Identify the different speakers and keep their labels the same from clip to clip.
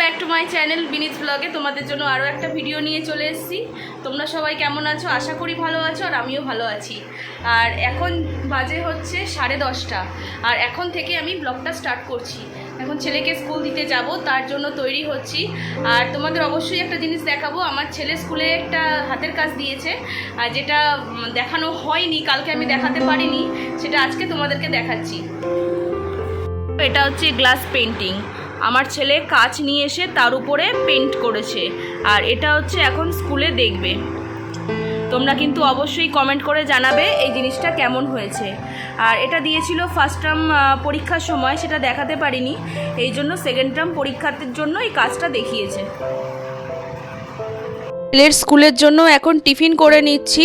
Speaker 1: Back to my channel Vinit ব্লগে তোমাদের জন্য আরও একটা ভিডিও নিয়ে চলে এসেছি। তোমরা সবাই কেমন আছো? আশা করি ভালো আছো, আর আমিও ভালো আছি। আর এখন বাজে হচ্ছে 10:30, আর এখন থেকে আমি ব্লগটা স্টার্ট করছি। এখন ছেলেকে স্কুল দিতে যাব, তার জন্য তৈরি হচ্ছি। আর তোমাদের অবশ্যই একটা জিনিস দেখাবো। আমার ছেলে স্কুলে একটা হাতের কাজ দিয়েছে, আর যেটা দেখানো হয়নি, কালকে আমি দেখাতে পারিনি, সেটা আজকে তোমাদেরকে দেখাচ্ছি। এটা হচ্ছে গ্লাস পেন্টিং। আমার ছেলে কাঁচ নিয়ে এসে তার উপরে পেন্ট করেছে, আর এটা হচ্ছে এখন স্কুলে দেখবে। তোমরা কিন্তু অবশ্যই কমেন্ট করে জানাবে এই জিনিসটা কেমন হয়েছে। আর এটা দিয়েছিল ফার্স্ট টার্ম পরীক্ষার সময়, সেটা দেখাতে পারিনি, এই জন্য সেকেন্ড টার্ম পরীক্ষার জন্য এই কাজটা দেখিয়েছে। ছেলের স্কুলের জন্য এখন টিফিন করে নিচ্ছি।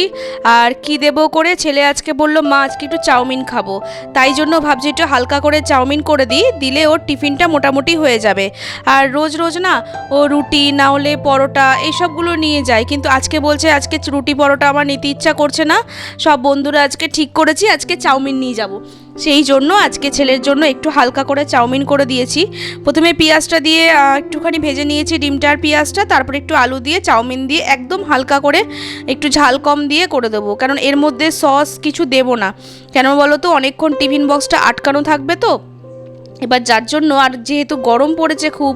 Speaker 1: আর কি দেব করে, ছেলে আজকে বলল মা আজকে একটু চাউমিন খাবো, তাই জন্য ভাবছি একটু হালকা করে চাউমিন করে দিই, দিলে ওর টিফিনটা মোটামুটি হয়ে যাবে। আর রোজ রোজ না ও রুটি না হলে পরোটা এইসবগুলো নিয়ে যায়, কিন্তু আজকে বলছে আজকে রুটি পরোটা আমার নিতে ইচ্ছা করছে না, সব বন্ধুরা আজকে ঠিক করেছি আজকে চাউমিন নিয়ে যাব। সেই জন্য আজকে ছেলের জন্য একটু হালকা করে চাউমিন করে দিয়েছি। প্রথমে পেঁয়াজটা দিয়ে একটুখানি ভেজে নিয়েছি, ডিমটা আর পেঁয়াজটা, তারপর একটু আলু দিয়ে চাউমিন দিয়ে একদম হালকা করে একটু ঝাল কম দিয়ে করে দেবো, কারণ এর মধ্যে সস কিছু দেবো না। কেন বলো তো, অনেকক্ষণ টিফিন বক্সটা আটকানো থাকবে তো, এবার যার জন্য, আর যেহেতু গরম পড়েছে খুব,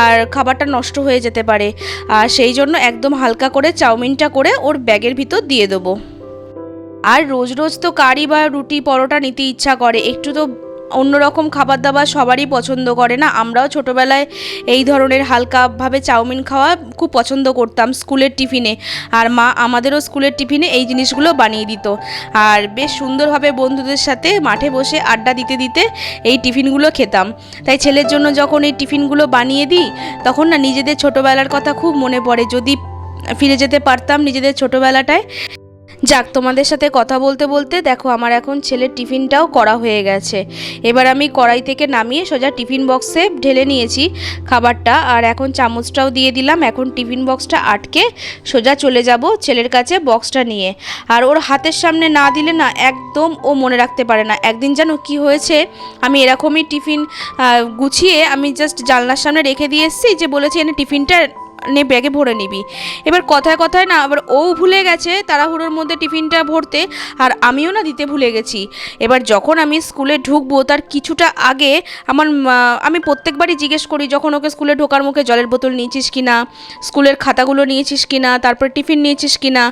Speaker 1: আর খাবারটা নষ্ট হয়ে যেতে পারে, আর সেই জন্য একদম হালকা করে চাউমিনটা করে ওর ব্যাগের ভিতর দিয়ে দেবো। আর রোজ রোজ তো কারি বা রুটি পরোটা নিতে ইচ্ছা করে, একটু তো অন্যরকম খাবার দাবার সবারই পছন্দ করে না। আমরাও ছোটোবেলায় এই ধরনের হালকাভাবে চাউমিন খাওয়া খুব পছন্দ করতাম স্কুলের টিফিনে, আর মা আমাদেরও স্কুলের টিফিনে এই জিনিসগুলো বানিয়ে দিত। আর বেশ সুন্দরভাবে বন্ধুদের সাথে মাঠে বসে আড্ডা দিতে দিতে এই টিফিনগুলো খেতাম। তাই ছেলের জন্য যখন এই টিফিনগুলো বানিয়ে দিই, তখন না নিজেদের ছোটোবেলার কথা খুব মনে পড়ে, যদি ফিরে যেতে পারতাম নিজেদের ছোটোবেলাটায়। যাক, তোমাদের সাথে কথা বলতে বলতে দেখো আমার এখন ছেলের টিফিনটাও করা হয়ে গেছে। এবার আমি কড়াই থেকে নামিয়ে সোজা টিফিন বক্সে ঢেলে নিয়েছি খাবারটা, আর এখন চামচটাও দিয়ে দিলাম। এখন টিফিন বক্সটা আটকে সোজা চলে যাব ছেলের কাছে বক্সটা নিয়ে। আর ওর হাতের সামনে না দিলে না একদম ও মনে রাখতে পারে না। একদিন জানো কি হয়েছে, আমি এরকমই টিফিন গুছিয়ে আমি জাস্ট জানলার সামনে রেখে দিয়ে এসেছি, যে বলেছি এনে টিফিনটা নে ব্যাগে ভরে নিবি। এবার কথায় কথায় না আবার ও ভুলে গেছে তাড়াহুড়োর মধ্যে টিফিনটা ভরতে, আর আমিও না দিতে ভুলে গেছি। এবার যখন আমি স্কুলে ঢুকবো তার কিছুটা আগে আমি প্রত্যেকবারই জিজ্ঞেস করি, যখন ওকে স্কুলে ঢোকার মুখে জলের বোতল নিয়েছিস কি না, স্কুলের খাতাগুলো নিয়েছিস কি না, তারপর টিফিন নিয়েছিস কি না,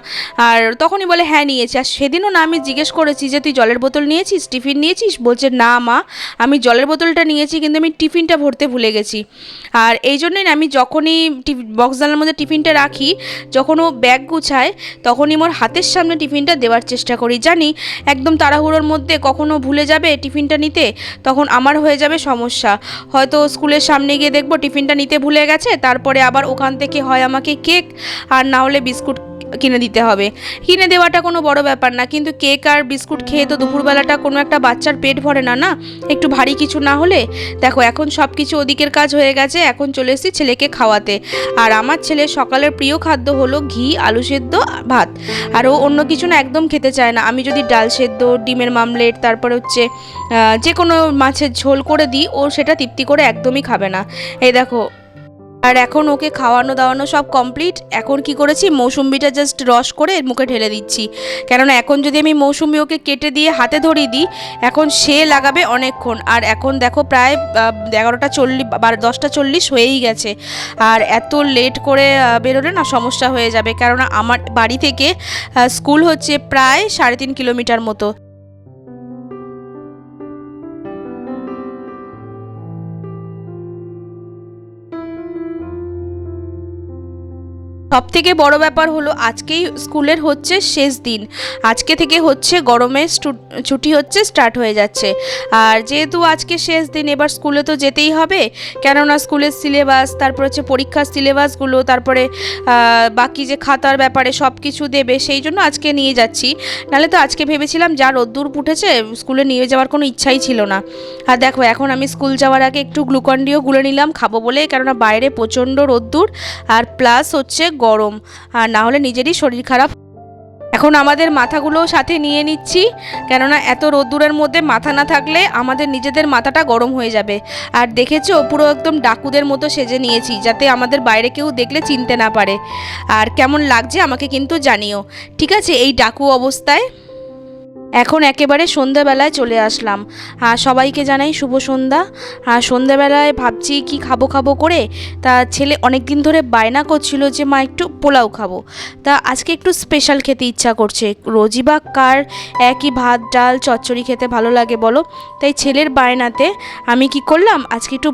Speaker 1: আর তখনই বলে হ্যাঁ নিয়েছি। আর সেদিনও না আমি জিজ্ঞেস করেছি যে তুই জলের বোতল নিয়েছিস, টিফিন নিয়েছিস, বলছে না মা আমি জলের বোতলটা নিয়েছি কিন্তু আমি টিফিনটা ভরতে ভুলে গেছি। আর এই জন্যই আমি যখনই বক্সদানের মধ্যে টিফিনটা রাখি, যখন ও ব্যাগ গুছায় তখনই মোর হাতের সামনে টিফিনটা দেওয়ার চেষ্টা করি। জানি একদম তাড়াহুড়োর মধ্যে কখনো ভুলে যাবে টিফিনটা নিতে, তখন আমার হয়ে যাবে সমস্যা। হয়তো স্কুলের সামনে গিয়ে দেখবো টিফিনটা নিতে ভুলে গেছে, তারপরে আবার ওখান থেকে হয় আমাকে কেক আর না হলে বিস্কুট কিনে দিতে হবে। কিনে দেওয়াটা কোনো বড় ব্যাপার না, কিন্তু কেক আর বিস্কুট খেয়ে তো দুপুরবেলাটা কোনো একটা বাচ্চার পেট ভরে না, না একটু ভারী কিছু না হলে। দেখো এখন সব কিছু ওদিকের কাজ হয়ে গেছে, এখন চলে এসেছি ছেলেকে খাওয়াতে। আর আমার ছেলের সকালের প্রিয় খাদ্য হলো ঘি, আলু সেদ্ধ, ভাত। আর ও অন্য কিছু না একদম খেতে চায় না। আমি যদি ডাল সেদ্ধ, ডিমের মামলেট, তারপরে হচ্ছে যে কোনো মাছের ঝোল করে দিই, ও সেটা তৃপ্তি করে একদমই খাবে না। এই দেখো, আর এখন ওকে খাওয়ানো দাওয়ানো সব কমপ্লিট। এখন কি করেছি, মৌসুম্বিটা জাস্ট রস করে এর মুখে ঢেলে দিচ্ছি, কেননা এখন যদি আমি মৌসুম্বি ওকে কেটে দিয়ে হাতে ধরিয়ে দিই, এখন সে লাগাবে অনেকক্ষণ। আর এখন দেখো প্রায় 10:40 হয়েই গেছে, আর এত লেট করে বেরোলে না সমস্যা হয়ে যাবে, কেননা আমার বাড়ি থেকে স্কুল হচ্ছে প্রায় 3.5 কিলোমিটার মতো। সবথেকে বড় ব্যাপার হলো আজকেই স্কুলের হচ্ছে শেষ দিন, আজকে থেকে হচ্ছে গরমের ছুটি হচ্ছে স্টার্ট হয়ে যাচ্ছে। আর যেহেতু আজকে শেষ দিন, এবার স্কুলে তো যেতেই হবে, কেননা স্কুলের সিলেবাস, তারপর হচ্ছে পরীক্ষার সিলেবাসগুলো, তারপরে বাকি যে খাতার ব্যাপারে সব কিছু দেবে, সেই জন্য আজকে নিয়ে যাচ্ছি। নাহলে তো আজকে ভেবেছিলাম যা রোদ্দুর উঠেছে স্কুলে নিয়ে যাওয়ার কোনো ইচ্ছাই ছিল না। আর দেখো এখন আমি স্কুল যাওয়ার আগে একটু গ্লুকন ডিও গুলে নিলাম খাবো বলে, কেননা বাইরে প্রচণ্ড রোদ্দুর আর প্লাস হচ্ছে গরম, আর না হলে নিজেরই শরীর খারাপ। এখন আমাদের মাথাগুলোও সাথে নিয়ে নিচ্ছি, কেননা এত রোদ্দুরের মধ্যে মাথা না থাকলে আমাদের নিজেদের মাথাটা গরম হয়ে যাবে। আর দেখেছো পুরো একদম ডাকুদের মতো সেজে নিয়েছি, যাতে আমাদের বাইরে কেউ দেখলে চিনতে না পারে। আর কেমন লাগছে আমাকে কিন্তু জানিও, ঠিক আছে, এই ডাকু অবস্থায়। এখন একেবারে সন্ধ্যাবেলায় চলে আসলাম। সবাইকে জানাই শুভ সন্ধ্যা। সন্ধ্যাবেলায় ভাবছি কি খাবো খাবো করে, তা ছেলে অনেক দিন ধরে বায়না করছিল যে মা একটু পোলাও খাবো। তা আজকে একটু স্পেশাল খেতে ইচ্ছা করছে। রোজই বা কার একই ভাত ডাল চচ্চড়ি খেতে ভালো লাগে বলো? তাই ছেলের বায়নাতে আমি কি করলাম, আজকে একটু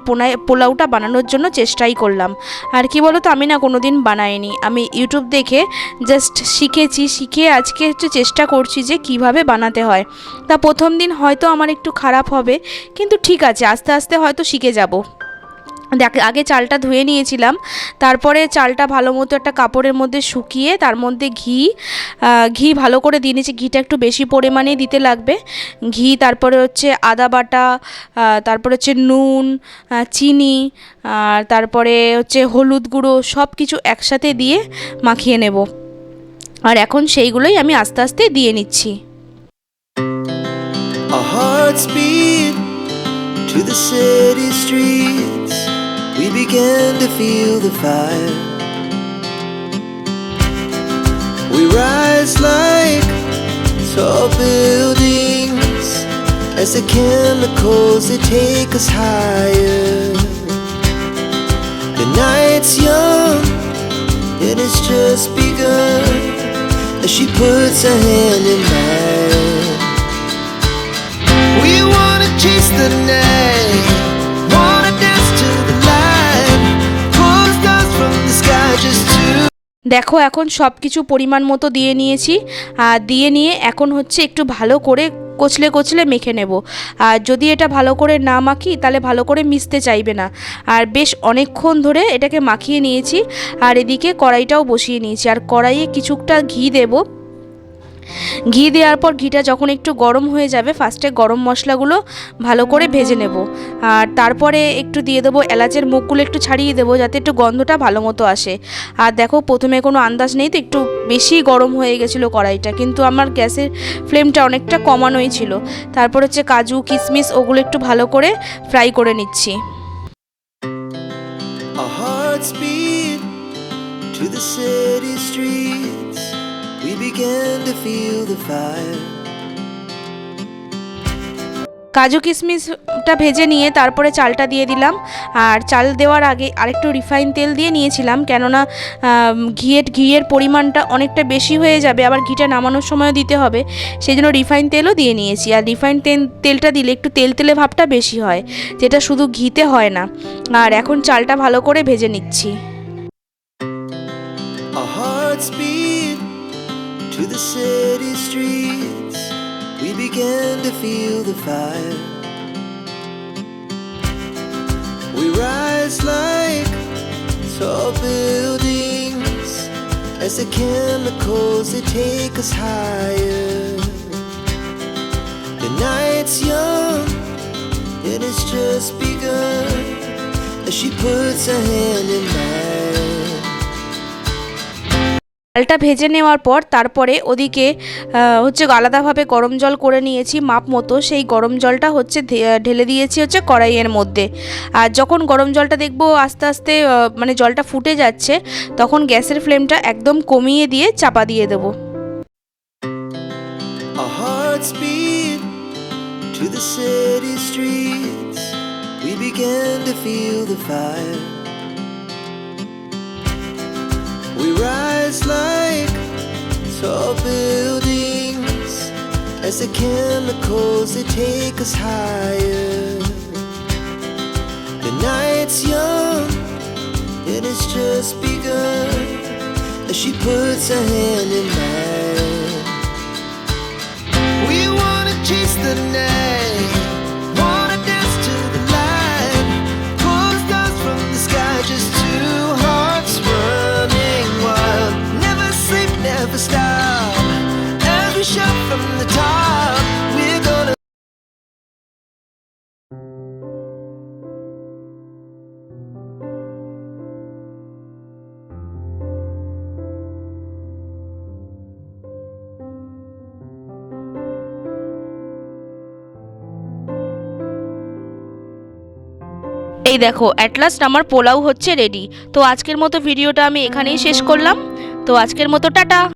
Speaker 1: পোলাওটা বানানোর জন্য চেষ্টাই করলাম। আর কি বলো তো, আমি না কোনো দিন বানাইনি, আমি ইউটিউব দেখে জাস্ট শিখেছি, শিখে আজকে একটু চেষ্টা করছি যে কিভাবে বানাতে হয়। তা প্রথম দিন হয়তো আমার একটু খারাপ হবে, কিন্তু ঠিক আছে, আস্তে আস্তে হয়তো শিখে যাব। দেখ, আগে চালটা ধুয়ে নিয়েছিলাম, তারপরে চালটা ভালো মতো একটা কাপড়ের মধ্যে শুকিয়ে তার মধ্যে ঘি ভালো করে দিয়ে নিয়েছি। ঘিটা একটু বেশি পরিমাণেই দিতে লাগবে। ঘি, তারপরে হচ্ছে আদা বাটা, তারপরে হচ্ছে নুন, চিনি, আর তারপরে হচ্ছে হলুদ গুঁড়ো, সব কিছু একসাথে দিয়ে মাখিয়ে নেব। আর এখন সেইগুলোই আমি আস্তে আস্তে দিয়ে নিচ্ছি।
Speaker 2: Our hearts beat to the city streets. We began to feel the fire. We rise like tall buildings as the chemicals, they take us higher. The night's young and it's just begun as she puts her hand in mine. We wanna chase the night, wanna dance to the light, pull the stars from the sky just to.
Speaker 1: দেখো, এখন সব কিছু পরিমাণ মতো দিয়ে নিয়েছি। আর দিয়ে নিয়ে এখন হচ্ছে একটু ভালো করে কচলে কচলে মেখে নেব। আর যদি এটা ভালো করে না মাখি তাহলে ভালো করে মিশতে চাইবে না। আর বেশ অনেকক্ষণ ধরে এটাকে মাখিয়ে নিয়েছি। আর এদিকে কড়াইটাও বসিয়ে নিয়েছি, আর কড়াইয়ে কিছুটা ঘি দেব। ঘি দেওয়ার পর ঘিটা যখন একটু গরম হয়ে যাবে, ফার্স্টে গরম মশলাগুলো ভালো করে ভেজে নেব। আর তারপরে একটু দিয়ে দেবো এলাচের মুখগুলো একটু ছাড়িয়ে দেবো, যাতে একটু গন্ধটা ভালো মতো আসে। আর দেখো, প্রথমে কোনো আন্দাজ নেই তো একটু বেশি গরম হয়ে গেছিলো কড়াইটা, কিন্তু আমার গ্যাসের ফ্লেমটা অনেকটা কমানোই ছিল। তারপর হচ্ছে কাজু কিশমিশ ওগুলো একটু ভালো করে ফ্রাই করে নিচ্ছি।
Speaker 2: Our hearts beat to the city streets. We began to feel the fire.
Speaker 1: কাজু কিশমিশটা ভেজে নিয়ে তারপরে চালটা দিয়ে দিলাম। আর চাল দেওয়ার আগে আরেকটু রিফাইন তেল দিয়ে নিয়েছিলাম, কেননা ঘিয়ের পরিমাণটা অনেকটা বেশি হয়ে যাবে, আবার ঘিটা নামানোর সময়ও দিতে হবে, সেই জন্য রিফাইন তেলও দিয়ে নিয়েছি। আর রিফাইন তেলটা দিলে একটু তেলে ভাবটা বেশি হয়, যেটা শুধু ঘিতে হয় না। আর এখন চালটা ভালো করে ভেজে নিচ্ছি।
Speaker 2: Our hearts beat to the city streets. We began to feel the fire. We rise like tall buildings as the chemicals, they take us higher. The night's young and it's just begun as she puts her hand in mine.
Speaker 1: চালটা ভেজে নেওয়ার পর তারপরে ওদিকে হচ্ছে আলাদাভাবে গরম জল করে নিয়েছি মাপ মতো। সেই গরম জলটা হচ্ছে ঢেলে দিয়েছি হচ্ছে কড়াইয়ের মধ্যে। আর যখন গরম জলটা দেখবো আস্তে আস্তে মানে জলটা ফুটে যাচ্ছে, তখন গ্যাসের ফ্লেমটা একদম কমিয়ে দিয়ে চাপা দিয়ে দেবো।
Speaker 2: Our hearts beat to the city streets. We began to feel the fire. We rise like tall buildings as the chemicals, they take us higher. The night's young and it's just begun as she puts her hand in mine. We wanna chase the night, wanna dance to the light, pull the stars from the sky, just two hearts running wild. Never sleep, never stop, as we shout from the top, we're gonna.
Speaker 1: এই দেখো at last আমার পোলাও হচ্ছে ready. তো আজকের মতো ভিডিওটা আমি এখানেই শেষ করলাম। তো আজকের মতো টাটা।